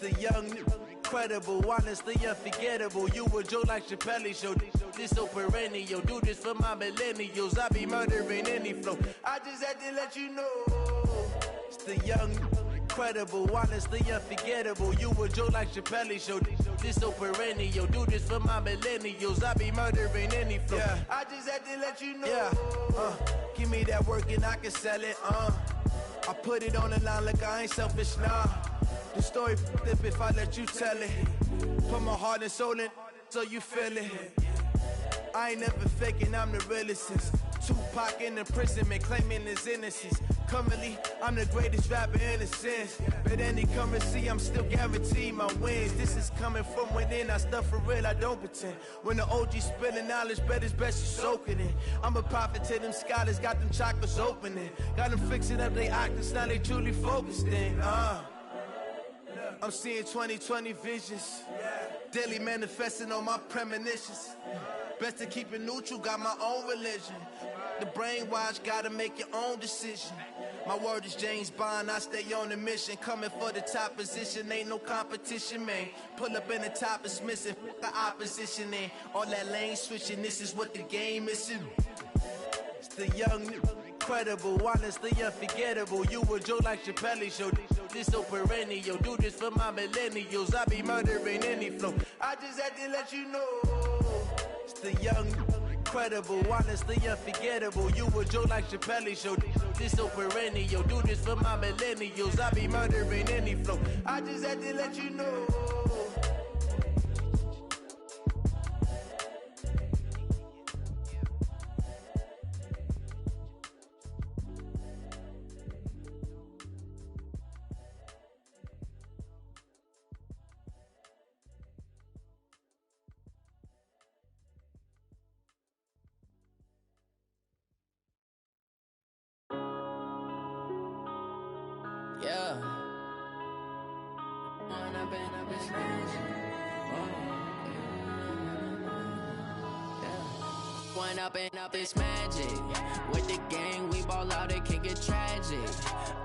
The young, incredible, honestly unforgettable. You a joke like Chappelle show. This so perennial. Do this for my millennials. I be murdering any flow. I just had to let you know. It's the young, incredible, honestly unforgettable. You a joke like Chappelle show. This so perennial. Do this for my millennials. I be murdering any flow. Yeah. I just had to let you know. Yeah. Give me that work and I can sell it. I put it on the line like I ain't selfish, nah. The story flip if I let you tell it. Put my heart and soul in so you feel it. I ain't never faking, I'm the realest since Tupac in imprisonment, claiming his innocence. Currently, I'm the greatest rapper in a sense. But any currency, I'm still guaranteed my wins. This is coming from within, I stuff for real, I don't pretend. When the OG spilling knowledge, bet it's best you soak it in. I'm a prophet to them scholars, got them chakras opening. Got them fixing up they octaves, now they truly focused in. I'm seeing 2020 visions. Daily manifesting on my premonitions. Best to keep it neutral, got my own religion. The brainwash, gotta make your own decision. My word is James Bond, I stay on the mission. Coming for the top position, ain't no competition, man. Pull up in the top is missing, the opposition in. All that lane switching, this is what the game is. It's the young, incredible, honestly unforgettable. You a joke like Chappelle show. This so perennial. Do this for my millennials. I be murdering any flow. I just had to let you know. It's the young, incredible, honestly unforgettable. You a joke like Chappelle show. This so perennial. Do this for my millennials. I be murdering any flow. I just had to let you know. Yeah. One up and up is magic. With the gang, we ball out, it can get tragic.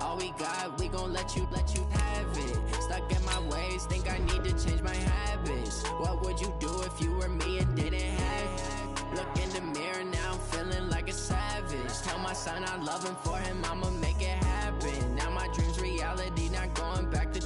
All we got, we gon' let you have it. Stuck in my ways, think I need to change my habits. What would you do if you were me and didn't have it? Look in the mirror, now I'm feeling like a savage. Tell my son I love him, for him I'ma make it happen. Now my dream's reality, not going back to.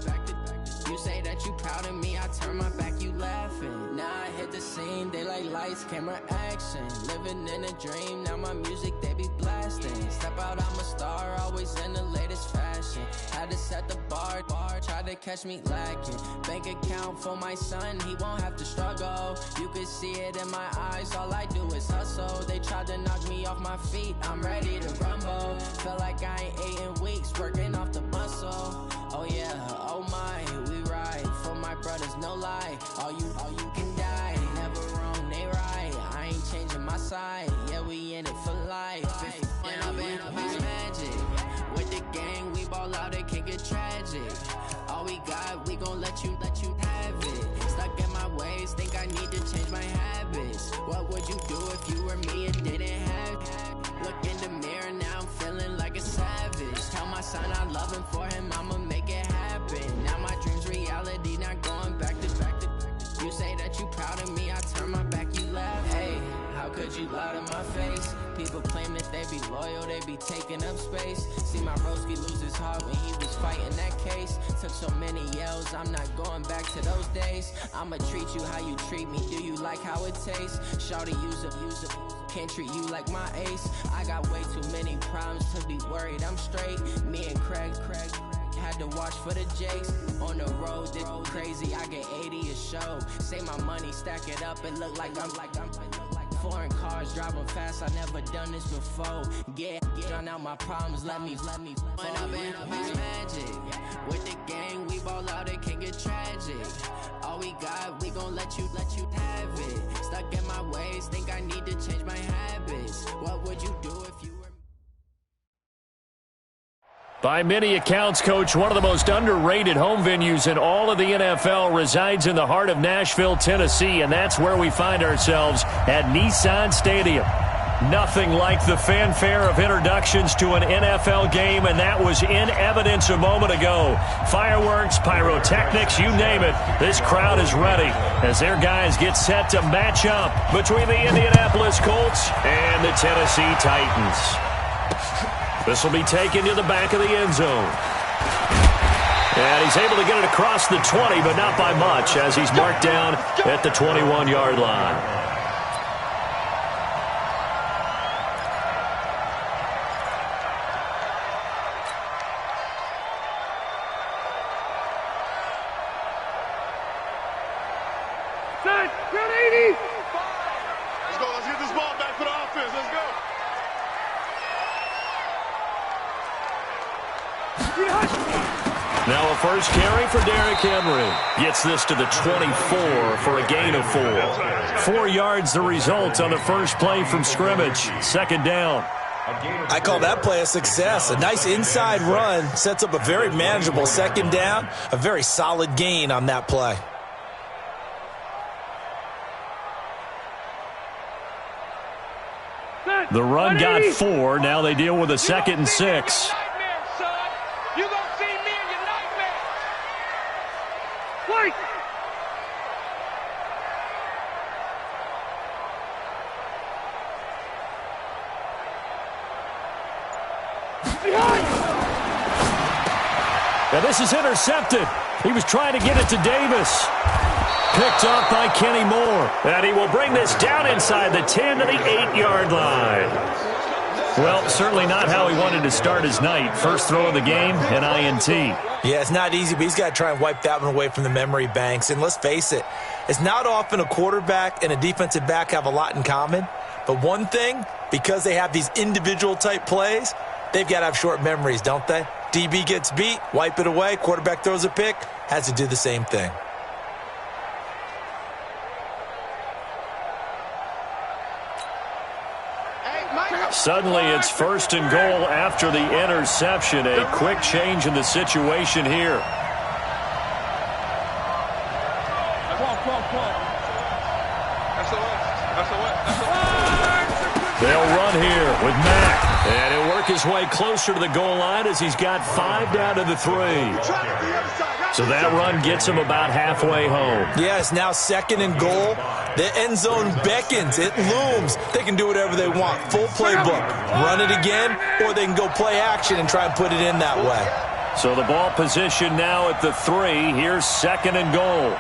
You say that you proud of me, I turn my back, you laughing. Now I hit the scene, they like lights, camera, action. Living in a dream, now my music, they be blasting. Step out, I'm a star, always in the latest fashion. Had to set the bar, try to catch me lacking. Bank account for my son, he won't have to struggle. You can see it in my eyes, all I do is hustle. They tried to knock me off my feet, I'm ready to rumble. Feel like I ain't ate in weeks, working off the muscle. Oh yeah, oh my, we ride for my brothers, no lie. All you can die, never wrong, they right. I ain't changing my side, yeah, we in it for life. When I've been up is magic. With the gang, we ball out, it can get tragic. All we got, we gon' let you have it. Stuck in my ways, think I need to change my habits. What would you do if you were me and didn't have it? Look in the mirror, now I'm feeling like a savage. Tell my son I love him, for him I'ma make it happen. Now my dream's reality, not going back to. You say that you proud of me, I turn my back, you laugh. Hey, how could you lie to my face? People claim that they be loyal, they be taking up space. See my broski lose his heart when he was fighting that case. Took so many yells, I'm not going back to those days. I'ma treat you how you treat me, do you like how it tastes? Shawty, use it, can't treat you like my ace. I got way too many problems to be worried, I'm straight. Me and Craig had to watch for the Jakes. On the road, this crazy, I get 80 a show. Say my money, stack it up, it look like I'm foreign cars, driving fast, I never done this before. Drown out my problems, let me When I've been up is magic. With the gang, we ball out, it can get tragic. All we got, we gon' let you have it. Stuck in my ways, think I need to change my habits. What would you do if you were? By many accounts, Coach, one of the most underrated home venues in all of the NFL resides in the heart of Nashville, Tennessee, and that's where we find ourselves at Nissan Stadium. Nothing like the fanfare of introductions to an NFL game, and that was in evidence a moment ago. Fireworks, pyrotechnics, you name it. This crowd is ready as their guys get set to match up between the Indianapolis Colts and the Tennessee Titans. This will be taken to the back of the end zone. And he's able to get it across the 20, but not by much, as he's marked down at the 21-yard line. Let's get this ball back for the offense. Let's go. Now a first carry for Derrick Henry. Gets this to the 24 for a gain of 4. 4 yards the result on the first play from scrimmage. Second down. I call that play a success. A nice inside run sets up a very manageable second down. A very solid gain on that play. The run got 4. Now they deal with a 2nd and 6. You're going to see me in your nightmare. Wait. Now this is intercepted. He was trying to get it to Davis. Picked up by Kenny Moore. And he will bring this down inside the 10 to the 8-yard line. Well, certainly not how he wanted to start his night. First throw of the game, an INT. Yeah, it's not easy, but he's got to try and wipe that one away from the memory banks. And let's face it, it's not often a quarterback and a defensive back have a lot in common. But one thing, because they have these individual type plays, they've got to have short memories, don't they? DB gets beat, wipe it away, quarterback throws a pick, has to do the same thing. Suddenly it's first and goal after the interception. A quick change in the situation here. They'll run here with Mack. And he'll work his way closer to the goal line as he's got 5 down to the 3. So that run gets him about halfway home. Yeah, it's now 2nd and goal. The end zone beckons. It looms. They can do whatever they want. Full playbook. Run it again, or they can go play action and try and put it in that way. So the ball position now at the 3. Here's 2nd and goal.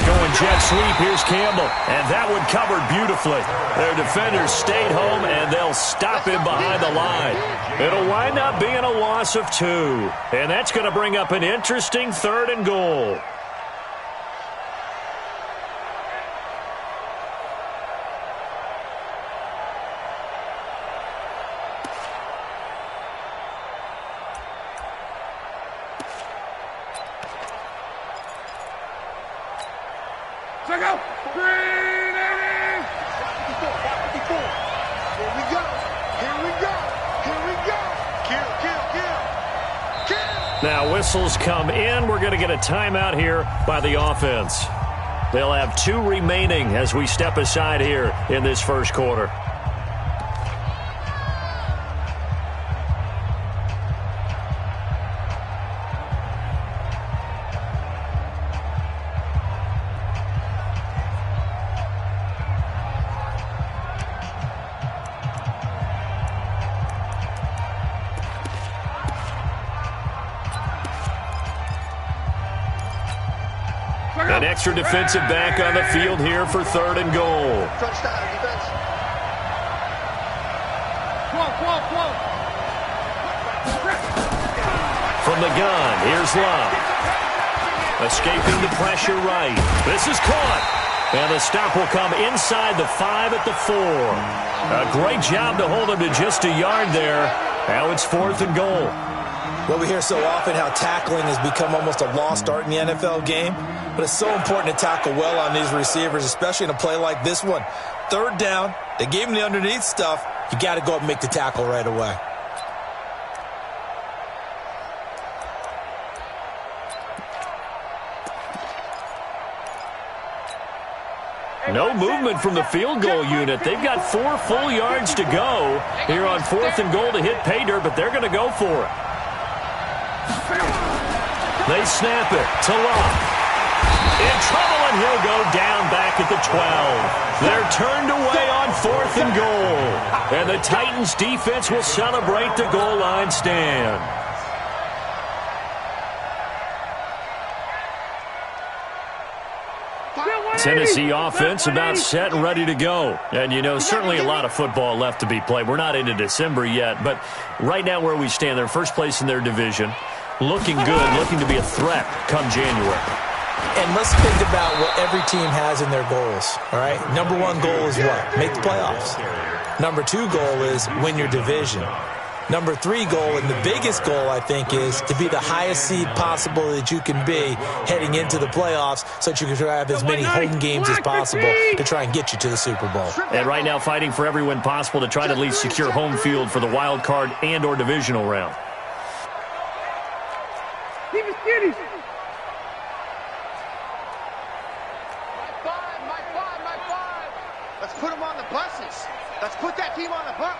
Going jet sweep. Here's Campbell. And that one covered beautifully. Their defenders stayed home, and they'll stop him behind the line. It'll wind up being a loss of 2. And that's going to bring up an interesting 3rd and goal. Check out. Green 80. Here we go. Here we go. Here we go. Kill, kill, kill. Kill. Now whistles come in. We're going to get a timeout here by the offense. They'll have 2 remaining as we step aside here in this first quarter. An extra defensive back on the field here for 3rd and goal. From the gun, here's Love. Escaping the pressure right. This is caught. And the stop will come inside the 5 at the 4. A great job to hold him to just a yard there. Now it's 4th and goal. Well, we hear so often how tackling has become almost a lost art in the NFL game, but it's so important to tackle well on these receivers, especially in a play like this one. 3rd down, they gave him the underneath stuff. You got to go up and make the tackle right away. No movement from the field goal unit. They've got 4 full yards to go here on 4th and goal to hit pay dirt, but they're going to go for it. They snap it to Locke. In trouble, and he'll go down back at the 12. They're turned away on 4th and goal. And the Titans defense will celebrate the goal line stand. Tennessee offense about set and ready to go. And, you know, certainly a lot of football left to be played. We're not into December yet, but right now where we stand, they're first place in their division. Looking good, looking to be a threat come January. And let's think about what every team has in their goals, all right? Number 1 goal is what? Make the playoffs. Number 2 goal is win your division. Number 3 goal, and the biggest goal, I think, is to be the highest seed possible that you can be heading into the playoffs so that you can have as many home games as possible to try and get you to the Super Bowl. And right now fighting for every win possible to try to at least secure home field for the wild card and or divisional round. Let's put them on the buses. Let's put that team on the bus.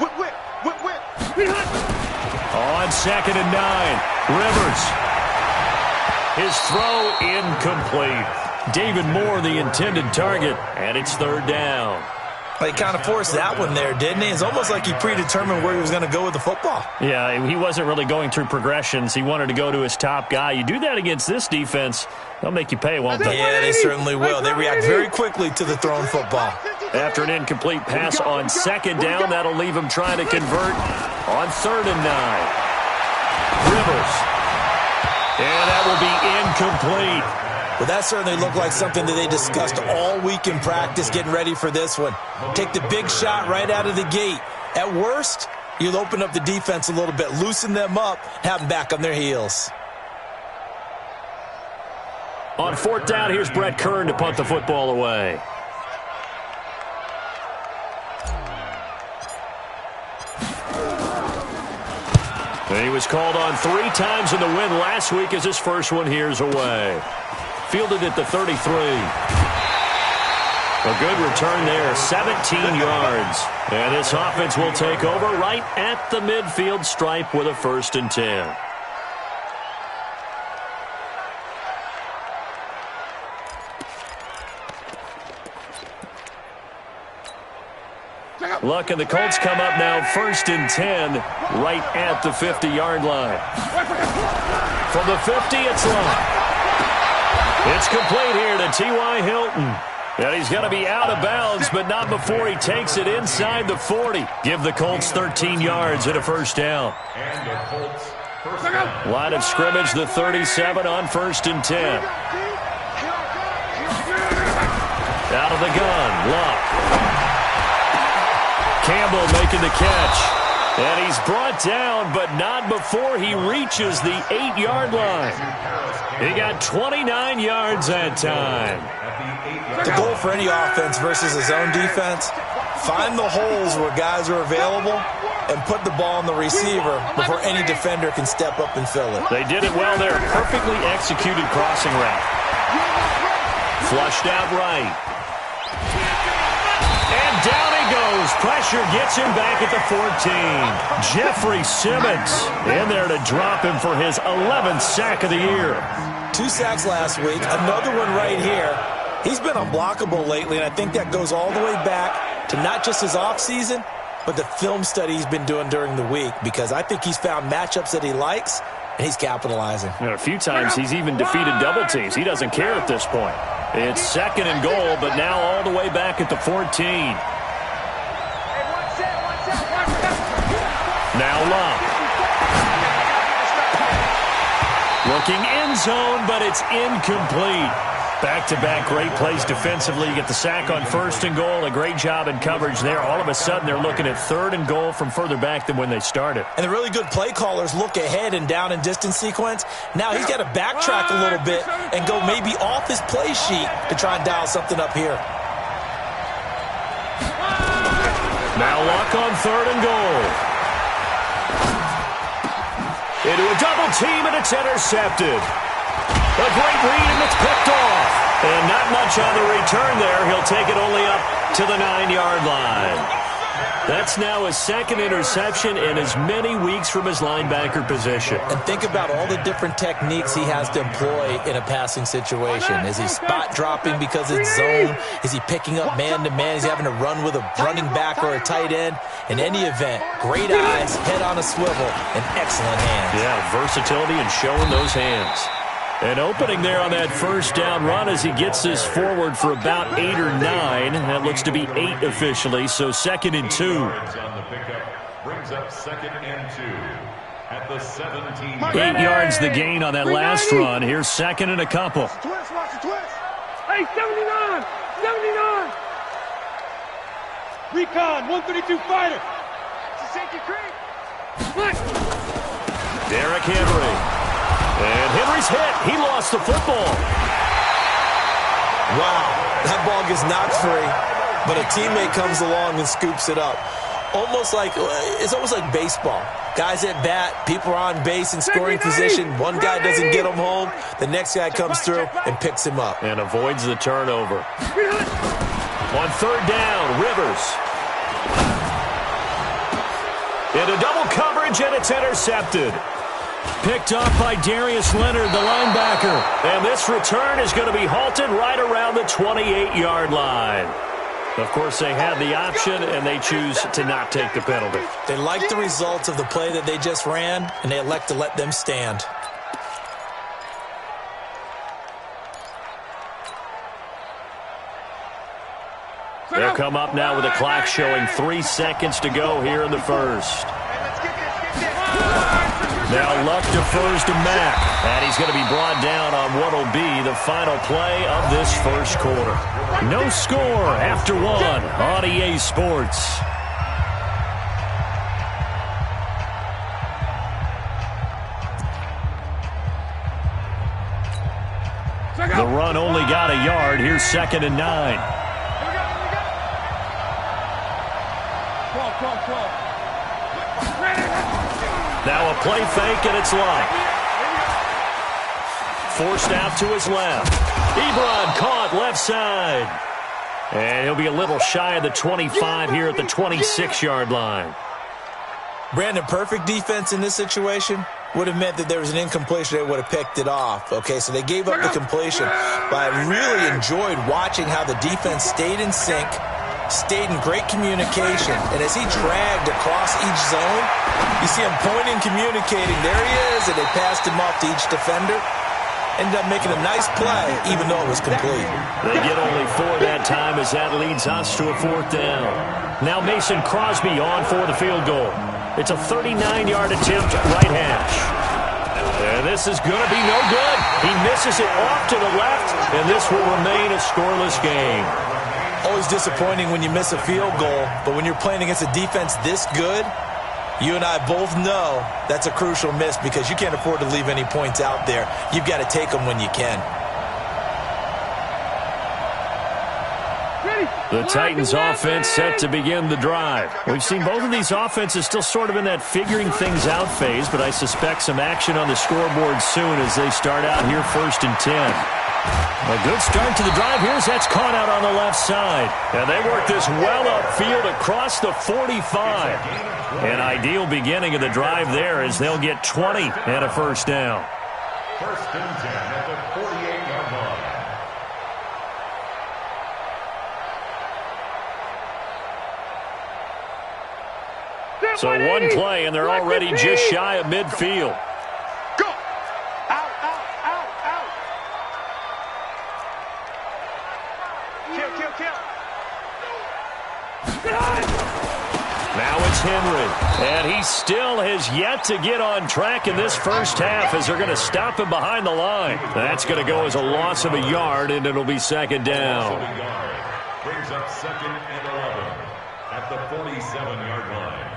Whip, whip, whip, whip. On 2nd and 9, Rivers. His throw incomplete. David Moore, the intended target, and it's 3rd down. He kind of forced that one there, didn't he? It's almost like he predetermined where he was going to go with the football. Yeah, he wasn't really going through progressions. He wanted to go to his top guy. You do that against this defense, they'll make you pay, won't they? Yeah, they certainly will. They react very quickly to the thrown football. After an incomplete pass on 2nd down, that'll leave him trying to convert on 3rd and 9. Rivers. And that will be incomplete. Well, that certainly looked like something that they discussed all week in practice, getting ready for this one. Take the big shot right out of the gate. At worst, you'll open up the defense a little bit, loosen them up, have them back on their heels. On 4th down, here's Brett Kern to punt the football away. And he was called on 3 times in the win last week as his first one here's away. Fielded at the 33. A good return there, 17 yards. And this offense will take over right at the midfield stripe with a 1st and 10. Luck and the Colts come up now 1st and 10 right at the 50-yard line. From the 50, it's Luck. It's complete here to T.Y. Hilton. And he's going to be out of bounds, but not before he takes it inside the 40. Give the Colts 13 yards and a 1st down. Line of scrimmage, the 37 on 1st and 10. Out of the gun, Luck. Campbell making the catch. And he's brought down, but not before he reaches the 8-yard line. He got 29 yards that time. The goal for any offense versus his own defense, find the holes where guys are available and put the ball on the receiver before any defender can step up and fill it. They did it well there. Perfectly executed crossing route. Flushed out right. And down he goes. Pressure gets him back at the 14. Jeffrey Simmons in there to drop him for his 11th sack of the year. 2 sacks last week. Another one right here. He's been unblockable lately, and I think that goes all the way back to not just his offseason, but the film study he's been doing during the week, because I think he's found matchups that he likes, and he's capitalizing. A few times he's even defeated double teams. He doesn't care at this point. It's 2nd and goal, but now all the way back at the 14. Now Love. Looking end zone, but it's incomplete. Back-to-back great plays defensively. You get the sack on 1st and goal. A great job in coverage there. All of a sudden, they're looking at 3rd and goal from further back than when they started. And the really good play callers look ahead and down and distance sequence. Now he's got to backtrack a little bit and go maybe off his play sheet to try and dial something up here. Now Luck on 3rd and goal. Into a double team, and it's intercepted. A great read, and it's picked off. And not much on the return there. He'll take it only up to the 9-yard line. That's now his second interception in as many weeks from his linebacker position. And think about all the different techniques he has to employ in a passing situation. Is he spot dropping because it's zone? Is he picking up man-to-man? Is he having to run with a running back or a tight end? In any event, great eyes, head on a swivel, and excellent hands. Yeah, versatility and showing those hands. An opening there on that first down run as he gets this forward for about 8 or 9. That looks to be 8 officially, so 2nd and 2. Brings up 2nd and 2 at the 17. 8 yards the gain on that last run. Here's 2nd and a couple. Watch the twist. Hey, 79. 79. Recon, 132 fighter. Safety creep. Derrick Henry. And Henry's hit. He lost the football. Wow, that ball gets knocked free, but a teammate comes along and scoops it up. It's almost like baseball. Guys at bat, people are on base in scoring position. One guy doesn't get him home. The next guy comes through and picks him up. And avoids the turnover. On 3rd down, Rivers. Into double coverage, and it's intercepted. Picked off by Darius Leonard, the linebacker. And this return is going to be halted right around the 28-yard line. Of course, they had the option, and they choose to not take the penalty. They like the results of the play that they just ran, and they elect to let them stand. They'll come up now with the clock showing 3 seconds to go here in the first. Now Luck defers to Mack, and he's going to be brought down on what will be the final play of this first quarter. No score after 1 on EA Sports. The run only got a yard. Here's 2nd and 9. Now a play fake, and it's Luck. Forced out to his left. Ebron caught left side. And he'll be a little shy of the 25 here at the 26-yard line. Brandon, perfect defense in this situation would have meant that there was an incompletion. They would have picked it off. Okay, so they gave up the completion. But I really enjoyed watching how the defense stayed in sync, stayed in great communication, and as he dragged across each zone, you see him pointing, communicating. There he is, and they passed him off to each defender. Ended up making a nice play, even though it was complete. They get only 4 that time as that leads us to a 4th down. Now Mason Crosby on for the field goal. It's a 39-yard attempt right hash. And this is going to be no good. He misses it off to the left, and this will remain a scoreless game. Always disappointing when you miss a field goal, but when you're playing against a defense this good, you and I both know that's a crucial miss because you can't afford to leave any points out there. You've got to take them when you can. The Titans offense set to begin the drive. We've seen both of these offenses still sort of in that figuring things out phase, but I suspect some action on the scoreboard soon as they start out here 1st and 10. A good start to the drive. Here's that's caught out on the left side. And they work this well upfield across the 45. An ideal beginning of the drive there as they'll get 20 and a first down. 1st and 10 at the 48-yard line. So one play, and they're already just shy of midfield. Go! Out, out, out, out! Kill! Now it's Henry, and he still has yet to get on track in this first half as they're going to stop him behind the line. That's going to go as a loss of a yard, and it'll be 2nd down. Brings up 2nd and 11 at the 47-yard line.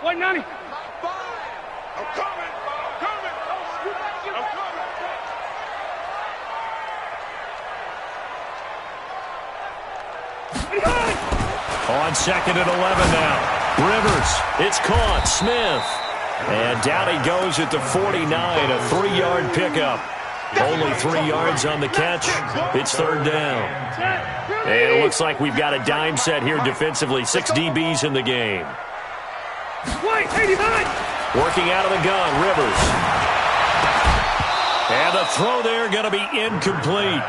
190. I'm coming. On 2nd and 11 now. Rivers, it's caught. Smith. And down he goes at the 49, a 3-yard pickup. Only 3 yards on the catch. It's third down. And it looks like we've got a dime set here defensively. 6 DBs in the game. Working out of the gun, Rivers. And the throw there going to be incomplete.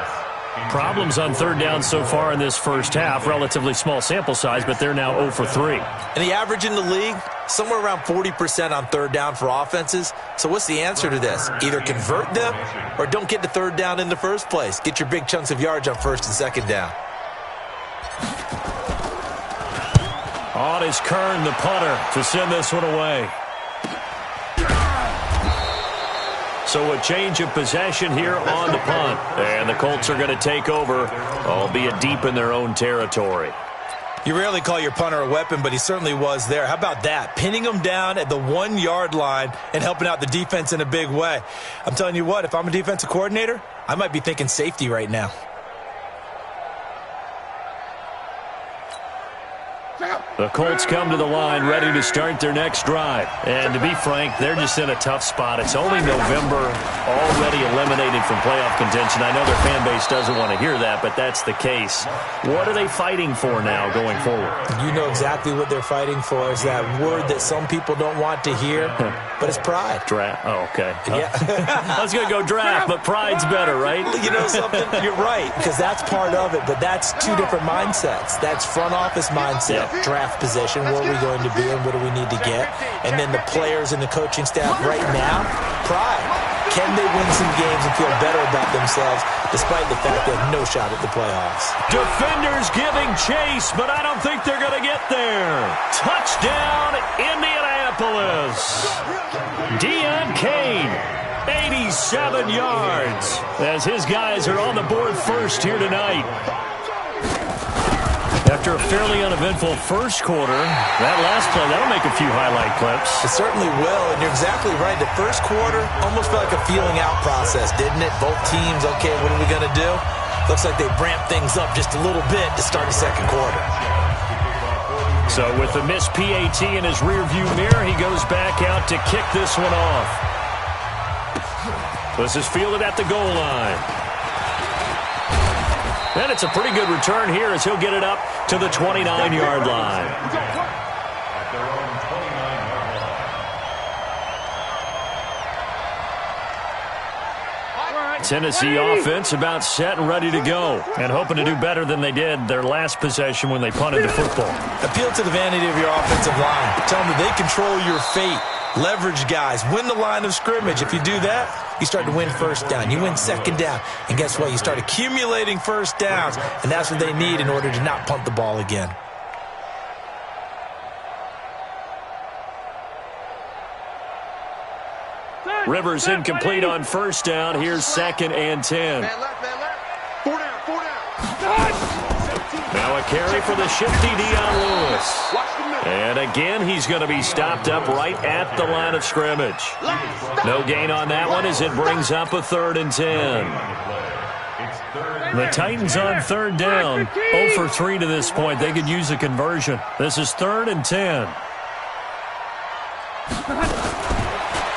Problems on third down so far in this first half. Relatively small sample size, but they're now 0 for 3. And the average in the league, somewhere around 40% on third down for offenses. So what's the answer to this? Either convert them or don't get to third down in the first place. Get your big chunks of yards on first and second down. On is Kern, the punter, to send this one away. So a change of possession here on the punt. And the Colts are going to take over, albeit deep in their own territory. You rarely call your punter a weapon, but he certainly was there. How about that? Pinning him down at the 1-yard line and helping out the defense in a big way. I'm telling you what, if I'm a defensive coordinator, I might be thinking safety right now. The Colts come to the line ready to start their next drive. And to be frank, they're just in a tough spot. It's only November, already eliminated from playoff contention. I know their fan base doesn't want to hear that, but that's the case. What are they fighting for now going forward? You know exactly what they're fighting for. Is that word that some people don't want to hear, but it's pride. Draft. Oh, okay. Yeah. I was going to go draft, but pride's better, right? You know something? You're right, because that's part of it, but that's two different mindsets. That's front office mindset, draft position, where are we going to be and what do we need to get? And then the players and the coaching staff right now, pride. Can they win some games and feel better about themselves despite the fact they have no shot at the playoffs? Defenders giving chase, but I don't think they're going to get there. Touchdown, Indianapolis. Deion Kane, 87 yards, as his guys are on the board first here tonight. After a fairly uneventful first quarter, that last play, that'll make a few highlight clips. It certainly will, and you're exactly right. The first quarter almost felt like a feeling out process, didn't it? Both teams, okay, what are we going to do? Looks like they ramped things up just a little bit to start the second quarter. So with the missed PAT in his rearview mirror, he goes back out to kick this one off. This is fielded at the goal line. And it's a pretty good return here as he'll get it up to the 29-yard line. Tennessee offense about set and ready to go, and hoping to do better than they did their last possession when they punted the football. Appeal to the vanity of your offensive line. Tell them that they control your fate. Leverage guys. Win the line of scrimmage. If you do that, you start to win first down. You win second down. And guess what? You start accumulating first downs, and that's what they need in order to not punt the ball again. Rivers incomplete on first down. Here's 2nd and 10. Man left. 4 down. Now a carry for the shifty Dion Lewis. And again, he's going to be stopped up right at the line of scrimmage. No gain on that one as it brings up a 3rd and 10. The Titans on third down. 0 for 3 to this point. They could use a conversion. This is 3rd and 10.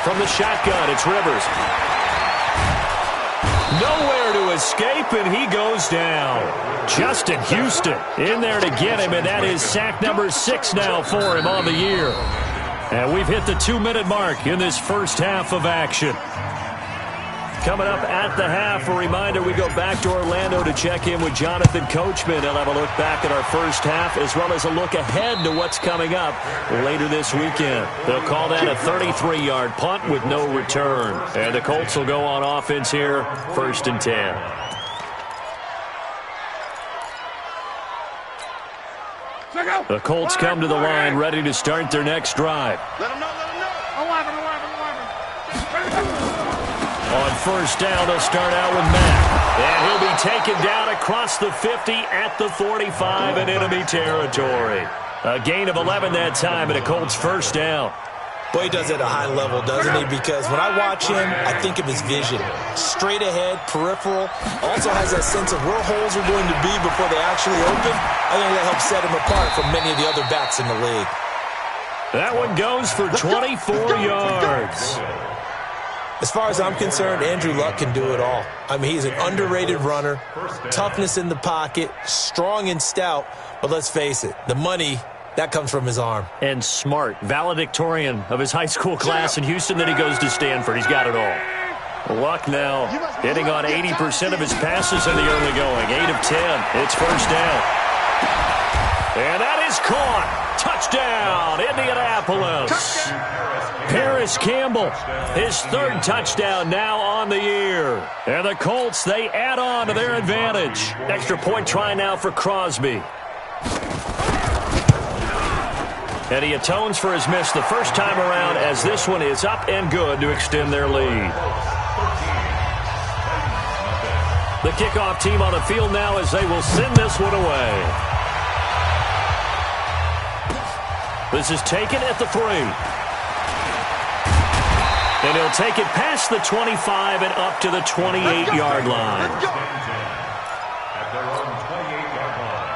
From the shotgun, it's Rivers. Nowhere to escape, and he goes down. Justin Houston in there to get him, and that is sack number 6 now for him on the year. And we've hit the 2-minute mark in this first half of action. Coming up at the half, a reminder, we go back to Orlando to check in with Jonathan Coachman. He'll have a look back at our first half as well as a look ahead to what's coming up later this weekend. They'll call that a 33-yard punt with no return. And the Colts will go on offense here, 1st and 10. The Colts come to the line ready to start their next drive. Let him know. 11. On first down, they'll start out with Matt. And he'll be taken down across the 50 at the 45 in enemy territory. A gain of 11 that time and a Colts first down. Boy, he does it at a high level, doesn't he? Because when I watch him, I think of his vision. Straight ahead, peripheral. Also has that sense of where holes are going to be before they actually open. I think that helps set him apart from many of the other backs in the league. That one goes for 24 yards. As far as I'm concerned, Andrew Luck can do it all. I mean, he's an underrated runner, toughness in the pocket, strong and stout, but let's face it, the money, that comes from his arm. And smart, valedictorian of his high school class in Houston, then he goes to Stanford. He's got it all. Luck now hitting on 80% of his passes in the early going. 8 of 10. It's first down. And that is caught. Touchdown, Indianapolis. Paris Campbell, his third touchdown now on the year. And the Colts, they add on to their advantage. Extra point try now for Crosby. And he atones for his miss the first time around, as this one is up and good to extend their lead. The kickoff team on the field now as they will send this one away. This is taken at the 3. And he'll take it past the 25 and up to the 28-yard line. At their own 28-yard line.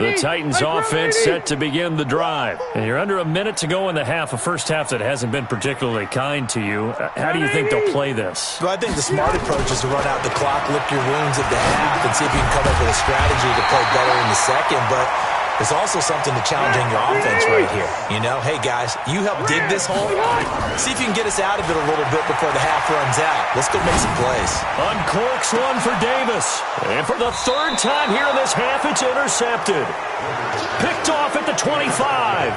The Titans offense set to begin the drive. And you're under a minute to go in the half, a first half that hasn't been particularly kind to you. How do you think they'll play this? Well, I think the smart approach is to run out the clock, lick your wounds at the half, and see if you can come up with a strategy to play better in the second. But there's also something to challenging your offense right here. You know, hey, guys, you help dig this hole. See if you can get us out of it a little bit before the half runs out. Let's go make some plays. Uncorks one for Davis. And for the third time here in this half, it's intercepted. Picked off at the 25.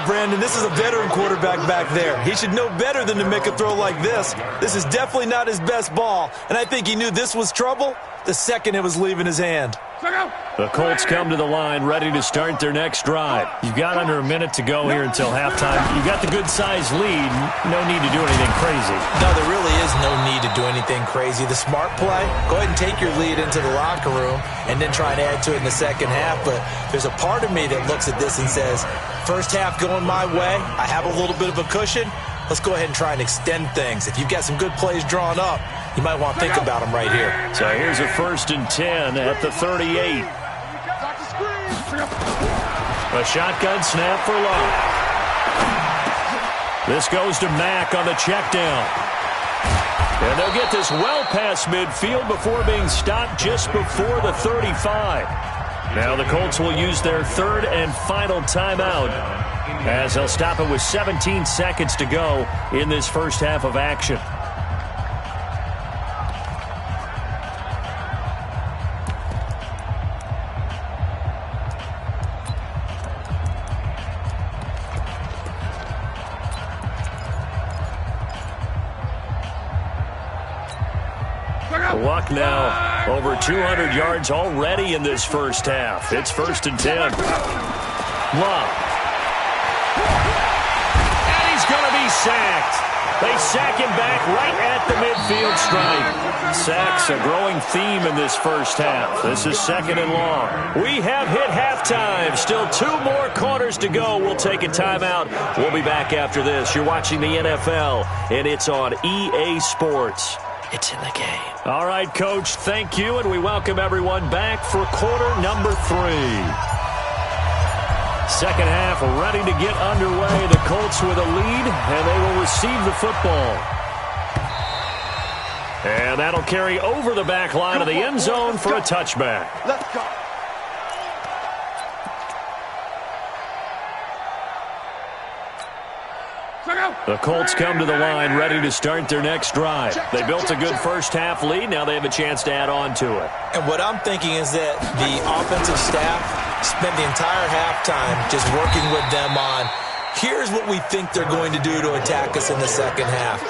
Brandon, this is a veteran quarterback back there. He should know better than to make a throw like this. This is definitely not his best ball, and I think he knew this was trouble the second it was leaving his hand. The Colts come to the line ready to start their next drive. You've got under a minute to go here until halftime. You've got the good-sized lead. No need to do anything crazy. No, there really is no need to do anything crazy. The smart play, go ahead and take your lead into the locker room and then try and add to it in the second half. But there's a part of me that looks at this and says, first half going my way, I have a little bit of a cushion. Let's go ahead and try and extend things. If you've got some good plays drawn up, you might want to think about them right here. So here's a 1st and 10 at the 38. A shotgun snap for Luck. This goes to Mack on the check down. And they'll get this well past midfield before being stopped just before the 35. Now the Colts will use their third and final timeout, as they'll stop it with 17 seconds to go in this first half of action. Luck now over 200 yards already in this first half. It's 1st and 10. Luck. And he's going to be sacked. They sack him back right at the midfield stripe. Sacks a growing theme in this first half. This is 2nd and long. We have hit halftime. Still 2 more quarters to go. We'll take a timeout. We'll be back after this. You're watching the NFL, and it's on EA Sports. It's in the game. All right, Coach, thank you, and we welcome everyone back for quarter number 3. Second half ready to get underway. The Colts with a lead, and they will receive the football. And that'll carry over the back line of the end zone for a touchback. Let's go. The Colts come to the line ready to start their next drive. They built a good first half lead. Now they have a chance to add on to it. And what I'm thinking is that the offensive staff spent the entire halftime just working with them on, here's what we think they're going to do to attack us in the second half.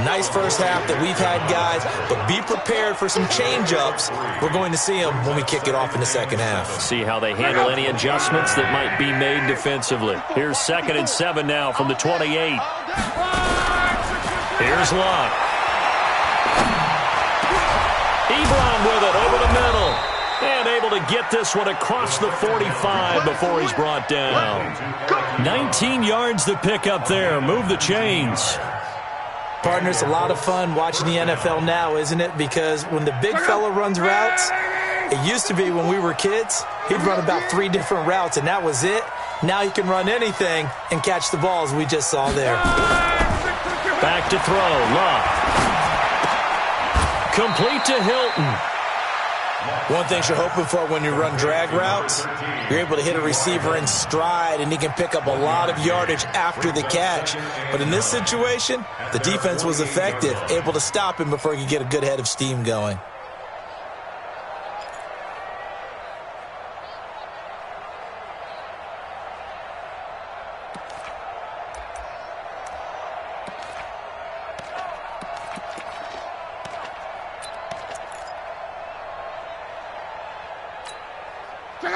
Nice first half that we've had, guys, but be prepared for some change-ups. We're going to see them when we kick it off in the second half. See how they handle any adjustments that might be made defensively. Here's 2nd and 7 now from the 28. Here's Luck. Ebron with it over the middle. And able to get this one across the 45 before he's brought down. 19 yards to pick up there. Move the chains. Partner, it's a lot of fun watching the NFL now, isn't it? Because when the big fella runs routes, it used to be when we were kids, he'd run about 3 different routes, and that was it. Now he can run anything and catch the balls we just saw there. Back to throw. Love. Complete to Hilton. One thing you're hoping for when you run drag routes, you're able to hit a receiver in stride, and he can pick up a lot of yardage after the catch. But in this situation, the defense was effective, able to stop him before he could get a good head of steam going.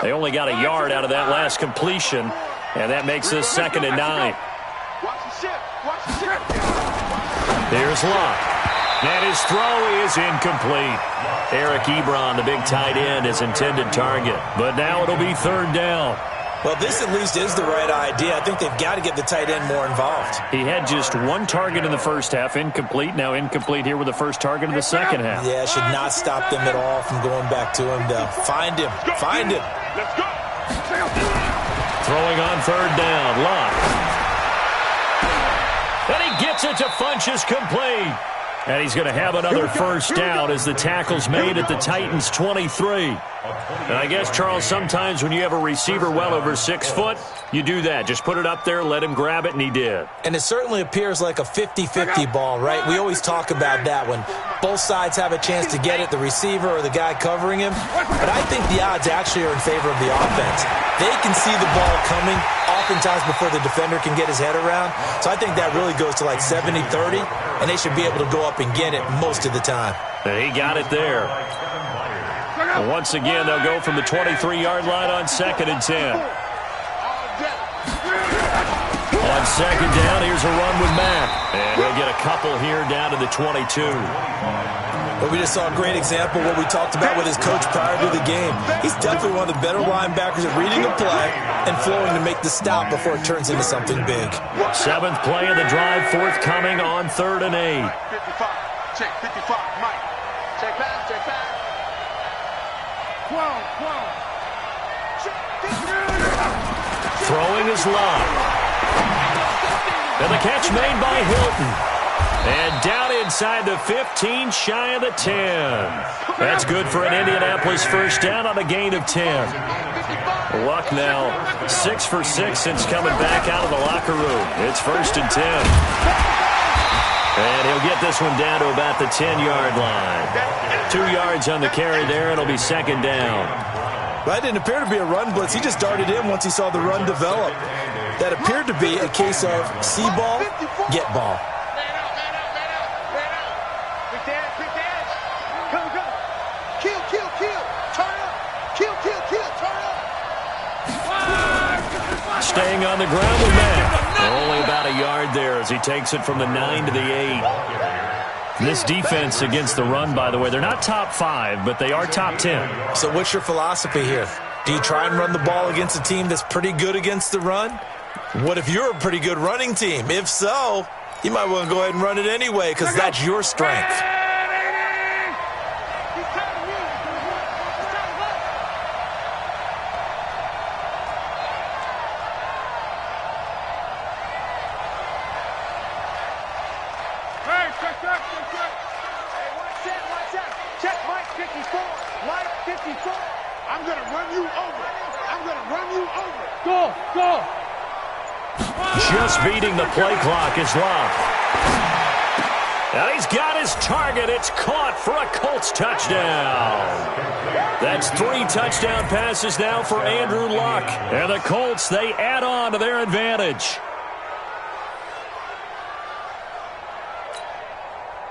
They only got a yard out of that last completion, and that makes this 2nd and 9. Here's Locke. And his throw is incomplete. Eric Ebron, the big tight end, his intended target. But now it'll be 3rd down. Well, this at least is the right idea. I think they've got to get the tight end more involved. He had just 1 target in the first half, incomplete. Now incomplete here with the first target in the second half. Yeah, should not stop them at all from going back to him, though. Find him. Find him. Let's go. Throwing on 3rd down. Locke. And he gets it to Funchess, complete. And he's going to have another first down as the tackle's made at the Titans' 23. And I guess, Charles, sometimes when you have a receiver well over 6 foot, you do that. Just put it up there, let him grab it, and he did. And it certainly appears like a 50-50 ball, right? We always talk about that when both sides have a chance to get it, the receiver or the guy covering him. But I think the odds actually are in favor of the offense. They can see the ball coming oftentimes before the defender can get his head around. So I think that really goes to like 70-30, and they should be able to go up and get it most of the time. And he got it there. And once again, they'll go from the 23-yard line on 2nd and 10. On 2nd down, here's a run with Mack. And he'll get a couple here down to the 22. But we just saw a great example of what we talked about with his coach prior to the game. He's definitely one of the better linebackers at reading a play and flowing to make the stop before it turns into something big. 7th play of the drive forthcoming on 3rd and 8. 55. Check 55. Mike. Check back. Check back. 12. Throwing is Locke. And the catch made by Hilton. And down inside the 15, shy of the 10. That's good for an Indianapolis first down on a gain of 10. Luck now 6 for 6 since coming back out of the locker room. It's 1st and 10. And he'll get this one down to about the 10-yard line. 2 yards on the carry there, and it'll be 2nd down. That didn't appear to be a run blitz. He just darted in once he saw the run develop. That appeared to be a case of see ball, get ball. Staying on the ground with Mack. Only about a yard there as he takes it from the 9 to the 8. This defense against the run, by the way, they're not top 5, but they are top 10. So what's your philosophy here? Do you try and run the ball against a team that's pretty good against the run? What if you're a pretty good running team? If so, you might want to go ahead and run it anyway because that's your strength. Check Mike 54. Mike 54. I'm going to run you over. I'm going to run you over. Go. Just beating the play clock is Locke. And he's got his target. It's caught for a Colts touchdown. That's 3 touchdown passes now for Andrew Luck. And the Colts, they add on to their advantage.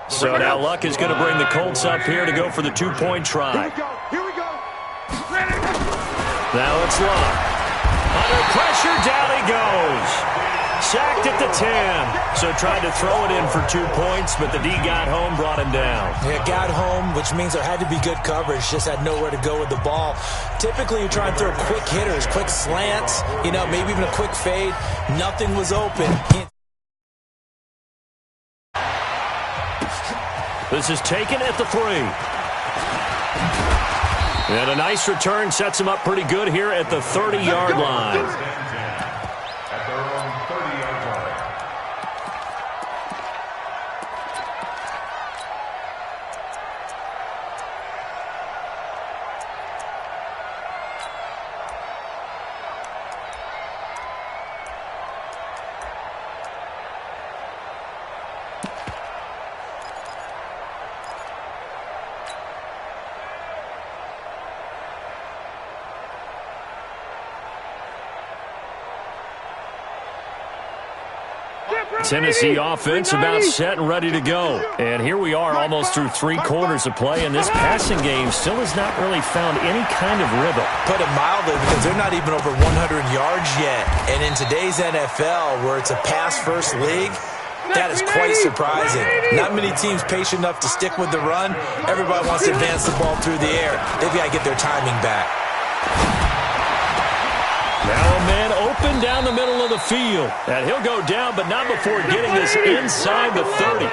So now Luck is going to bring the Colts up here to go for the 2-point try. Here we go. Now it's Luck. Under pressure, down he goes. Sacked at the 10. So tried to throw it in for 2 points, but the D got home, brought him down. Yeah, got home, which means there had to be good coverage. Just had nowhere to go with the ball. Typically, you try and throw quick hitters, quick slants, maybe even a quick fade. Nothing was open. This is taken at the 3. And a nice return sets him up pretty good here at the 30-yard line. Tennessee offense about set and ready to go. And here we are almost through 3 quarters of play, and this passing game still has not really found any kind of rhythm. Put it mildly, because they're not even over 100 yards yet. And in today's NFL, where it's a pass-first league, that is quite surprising. Not many teams patient enough to stick with the run. Everybody wants to advance the ball through the air. They've got to get their timing back. Now a man open down the middle of the field. And he'll go down, but not before getting this inside the 30.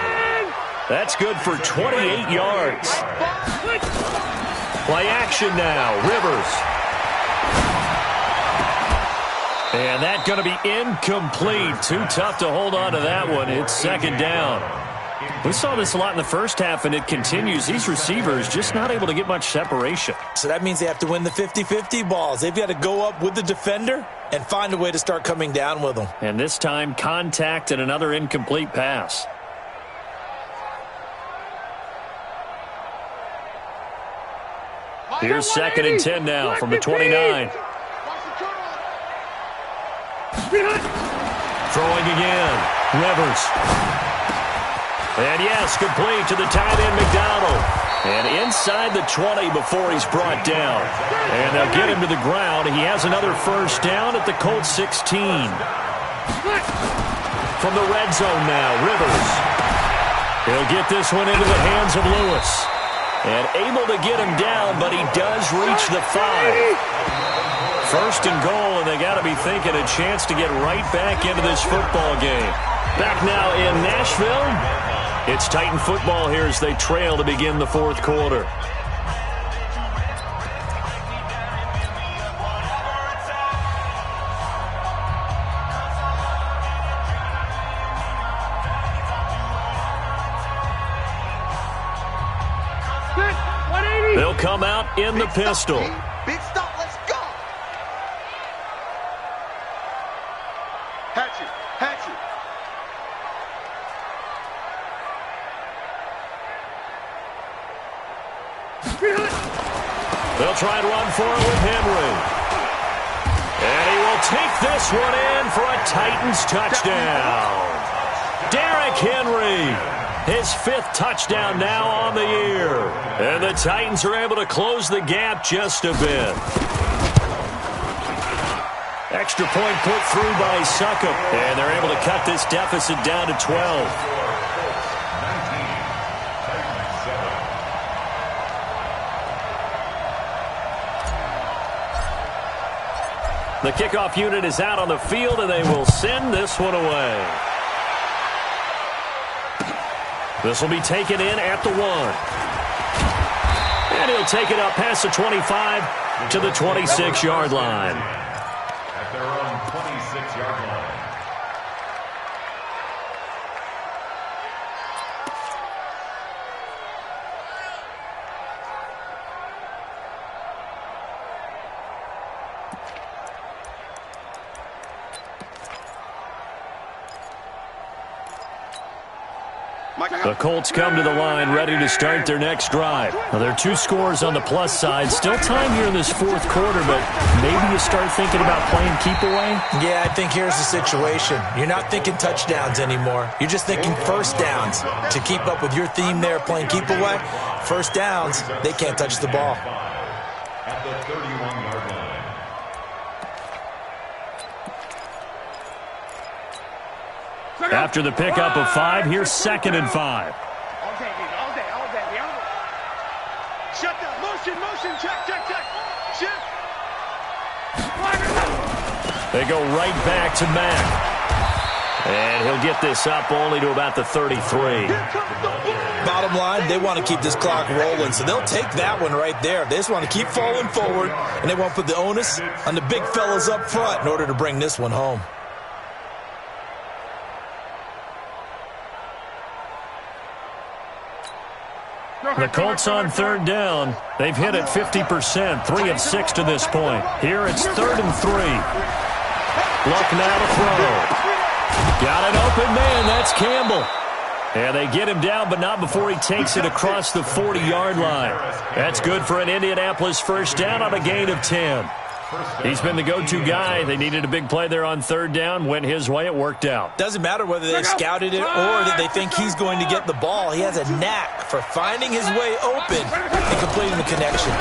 That's good for 28 yards. Play action now. Rivers. And that's going to be incomplete. Too tough to hold on to that one. It's second down. We saw this a lot in the first half, and it continues. These receivers just not able to get much separation. So that means they have to win the 50-50 balls. They've got to go up with the defender and find a way to start coming down with them. And this time, contact and another incomplete pass. Here's second and 10 now from the 29. Throwing again. Rivers. And yes, complete to the tight end, McDonald. And inside the 20 before he's brought down. And they'll get him to the ground. He has another first down at the Colts 16. From the red zone now, Rivers. He'll get this one into the hands of Lewis. And able to get him down, but he does reach the 5. First and goal, and they got to be thinking a chance to get right back into this football game. Back now in Nashville. It's Titan football here as they trail to begin the fourth quarter. They'll come out in the pistol. Big stop, let's go. Hatchet, hatchet. They'll try and run for it with Henry. And he will take this one in for a Titans touchdown. Derrick Henry, his 5th touchdown now on the year. And the Titans are able to close the gap just a bit. Extra point put through by Succop. And they're able to cut this deficit down to 12. The kickoff unit is out on the field, and they will send this one away. This will be taken in at the 1. And he'll take it up past the 25 to the 26-yard line. At their own 26-yard line. The Colts come to the line ready to start their next drive. Now, there are 2 scores on the plus side. Still time here in this fourth quarter, but maybe you start thinking about playing keep away? Yeah, I think here's the situation. You're not thinking touchdowns anymore. You're just thinking first downs. To keep up with your theme there, playing keep away, first downs, they can't touch the ball. At the 31-yard line. After the pickup of 5, here's second and 5. All day, baby. Shut down. Motion. Check. Shift. They go right back to Mack. And he'll get this up only to about the 33. Bottom line, they want to keep this clock rolling, so they'll take that one right there. They just want to keep falling forward, and they won't put the onus on the big fellas up front in order to bring this one home. The Colts on third down. They've hit it 50%, 3 of 6 to this point. Here it's 3rd and 3. Luck now to throw. Got an open man. That's Campbell. And they get him down, but not before he takes it across the 40-yard line. That's good for an Indianapolis first down on a gain of 10. He's been the go-to guy. They needed a big play there on third down. Went his way. It worked out. Doesn't matter whether they scouted it or that they think he's going to get the ball. He has a knack for finding his way open and completing the connection.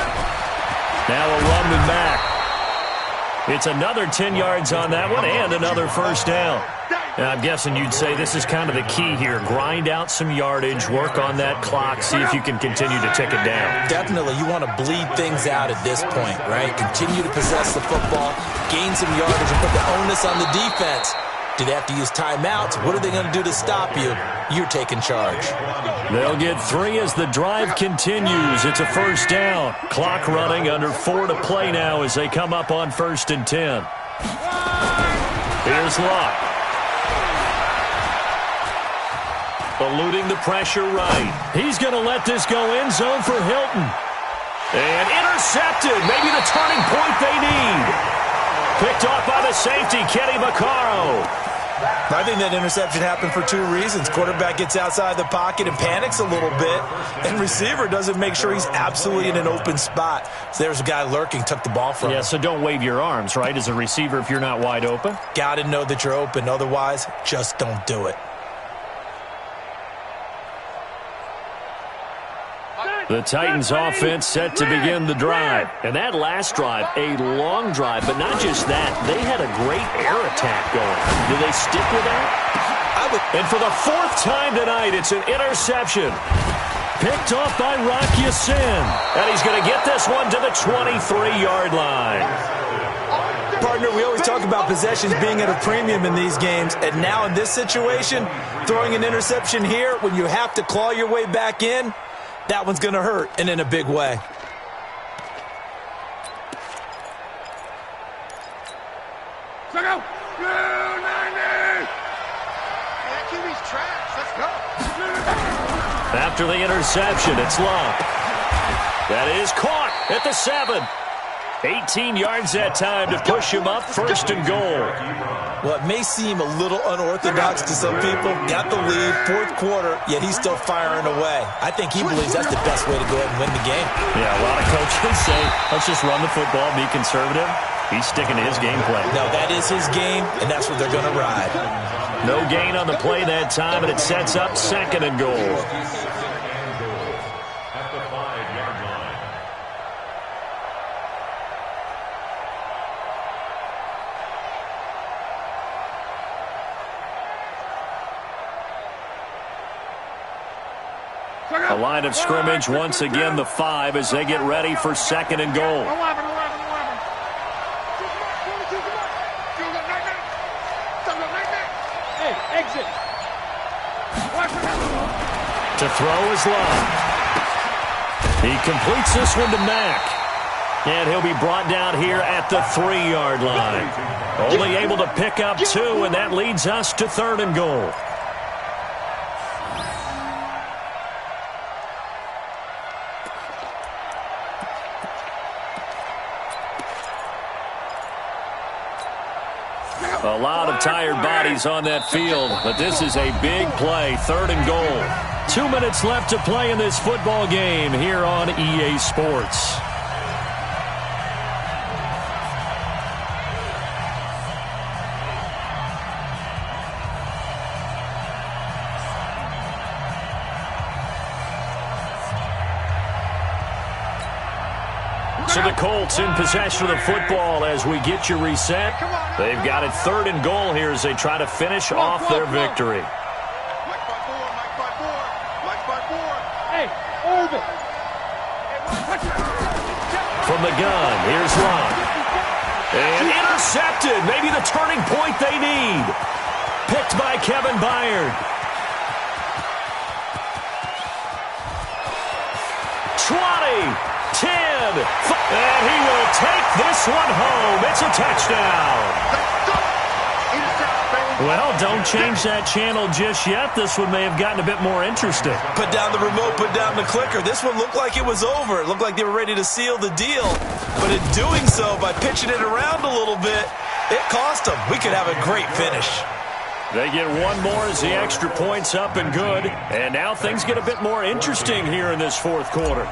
Now a run with Mack. It's another 10 yards on that one and another first down. Now, I'm guessing you'd say this is kind of the key here. Grind out some yardage, work on that clock, see if you can continue to tick it down. Definitely. You want to bleed things out at this point, right? Continue to possess the football, gain some yardage, and put the onus on the defense. Do they have to use timeouts? What are they going to do to stop you? You're taking charge. They'll get 3 as the drive continues. It's a first down. Clock running, under 4 to play now as they come up on 1st and 10. Here's Luck. Eluding the pressure right. He's going to let this go end zone for Hilton. And intercepted. Maybe the turning point they need. Picked off by the safety, Kenny Vaccaro. I think that interception happened for 2 reasons. Quarterback gets outside the pocket and panics a little bit, and receiver doesn't make sure he's absolutely in an open spot. So there's a guy lurking, took the ball from him. Yeah, so don't wave your arms, right, as a receiver if you're not wide open. Got to know that you're open. Otherwise, just don't do it. The Titans offense set to begin the drive. And that last drive, a long drive, but not just that. They had a great air attack going. Do they stick with that? And for the 4th time tonight, it's an interception. Picked off by Rock Ya-Sin. And he's going to get this one to the 23-yard line. Partner, we always talk about possessions being at a premium in these games. And now in this situation, throwing an interception here when you have to claw your way back in, that one's going to hurt, and in a big way. After the interception, it's Luck. That is caught at the 7. 18 yards that time to push him up, 1st and goal. Well, it may seem a little unorthodox to some people. Got the lead, 4th quarter, yet he's still firing away. I think he believes that's the best way to go ahead and win the game. Yeah, a lot of coaches say, let's just run the football, be conservative. He's sticking to his game plan. No, that is his game, and that's what they're going to ride. No gain on the play that time, and it sets up 2nd and goal. A line of scrimmage, once again the 5 as they get ready for 2nd and goal. To throw is Love. He completes this one to Mack. And he'll be brought down here at the 3-yard line. Only able to pick up 2, and that leads us to 3rd and goal. A lot of tired bodies on that field, but this is a big play, 3rd and goal. 2 minutes left to play in this football game here on EA Sports. So the Colts in possession of the football as we get you reset. They've got it 3rd and goal here as they try to finish off their victory. From the gun, here's Love. And intercepted. Maybe the turning point they need. Picked Blocked by Kevin Byard. 20, 10, and he will take this one home. It's a touchdown. Well, don't change that channel just yet. This one may have gotten a bit more interesting. Put down the remote, put down the clicker. This one looked like it was over. It looked like they were ready to seal the deal. But in doing so, by pitching it around a little bit, it cost them. We could have a great finish. They get one more as the extra point's up and good. And now things get a bit more interesting here in this fourth quarter.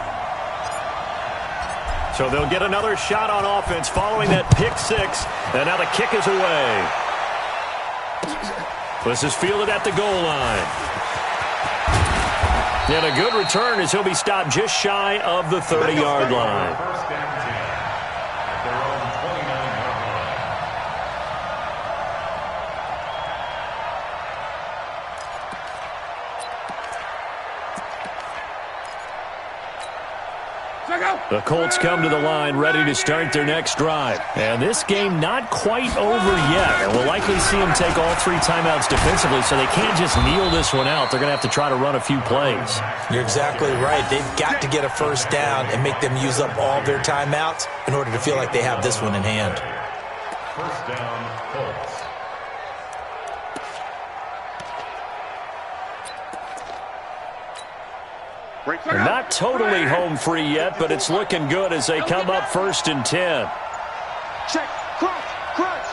So they'll get another shot on offense following that pick six. And now the kick is away. This is fielded at the goal line. And a good return as he'll be stopped just shy of the 30-yard line. First down 10 at their own 29-yard line. The Colts come to the line ready to start their next drive. And this game not quite over yet. And we'll likely see them take all three timeouts defensively, so they can't just kneel this one out. They're going to have to try to run a few plays. You're exactly right. They've got to get a first down and make them use up all their timeouts in order to feel like they have this one in hand. First down, Colts. They're not totally home free yet, but it's looking good as they come up 1st and 10. Check. Crunch.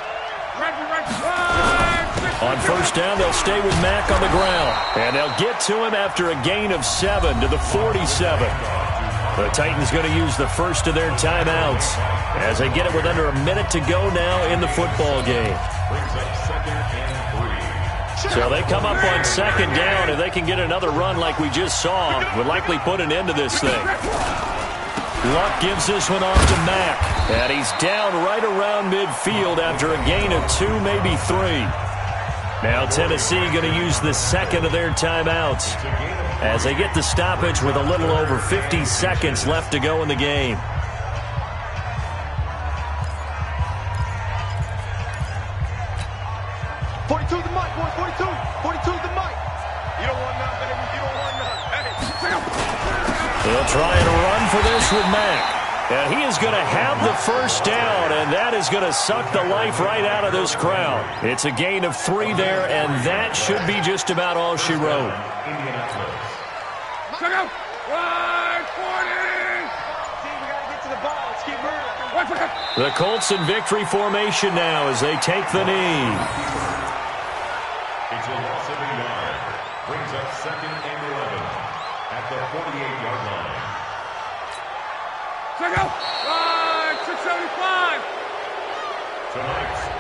On first down, they'll stay with Mack on the ground. And they'll get to him after a gain of 7 to the 47. The Titans going to use the first of their timeouts as they get it with under a minute to go now in the football game. Brings up 2nd and 3. So they come up on 2nd down. If they can get another run like we just saw, would likely put an end to this thing. Luck gives this one off to Mack. And he's down right around midfield after a gain of 2, maybe 3. Now Tennessee going to use the second of their timeouts as they get the stoppage with a little over 50 seconds left to go in the game. They'll try and run for this with Mack. And he is going to have the first down, and that is going to suck the life right out of this crowd. It's a gain of 3 there, and that should be just about all she wrote. The Colts in victory formation now as they take the knee. It's a loss of a yard. Brings up 2nd and 11 at the 48-yard line. Check out. 675. Tonight's